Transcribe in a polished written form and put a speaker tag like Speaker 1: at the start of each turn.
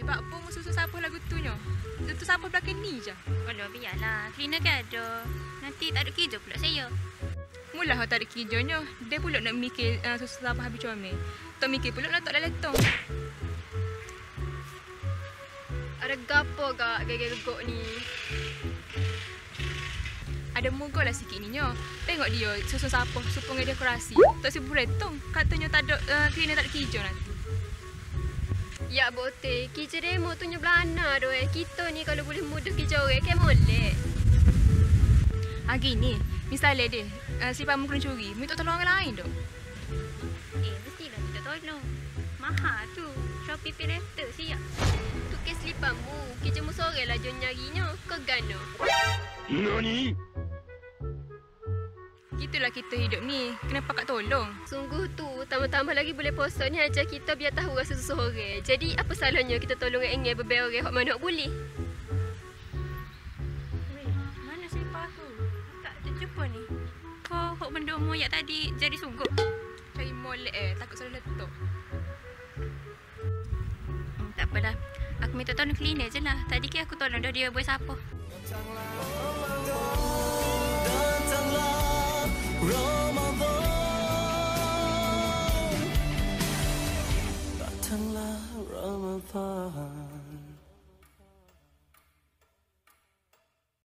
Speaker 1: Bak pun susu sapu lagu tu nyo. Tu sapu belakang ni je.
Speaker 2: Alah, biarlah. Cleaner kan ada. Nanti tak ada kerja pula saya.
Speaker 1: Mula tak ada kerjanya. Dia pula nak mikir susu sapu habis comel. Tak mikir pula nak tak letong.
Speaker 3: Ada gapo gak gegok ni?
Speaker 1: Ada muka lah sikit ni nyo. Tengok dia susun sapu supaya dekorasi. Tak sibuk retong. Katanya tak ada cleaner tak ada kerja nanti.
Speaker 3: Ya bote, kerja demo tu nya belana doh. Kita ni kalau boleh mudah kerja orang kan molek.
Speaker 1: Gini, misalnya dia si pamu kena curi, minta tolong orang lain dok.
Speaker 2: Mestilah minta tolong. Mahal tu. Shopee Pay Letter siap.
Speaker 3: Tu kes lipamu. Kerja mu sore lah John nyarinya. Kau gano.
Speaker 4: Nani?
Speaker 1: Gitulah kita hidup ni. Kenapa kak tolong?
Speaker 3: Sungguh tu, tambah-tambah lagi boleh poso ni ajar kita biar tahu rasa seseorang. Jadi apa salahnya kita tolong orang ingin beberapa orang hok mana boleh?
Speaker 2: Mana selipar aku? Tak terjumpa ni. Kau hok benda moyak tadi jadi sungguh.
Speaker 1: Cari molek takut salah letup.
Speaker 2: Tak apalah. Aku minta tolong cleaner je lah. Tadi ke aku tolong dia buat sapu.
Speaker 5: Datanglah,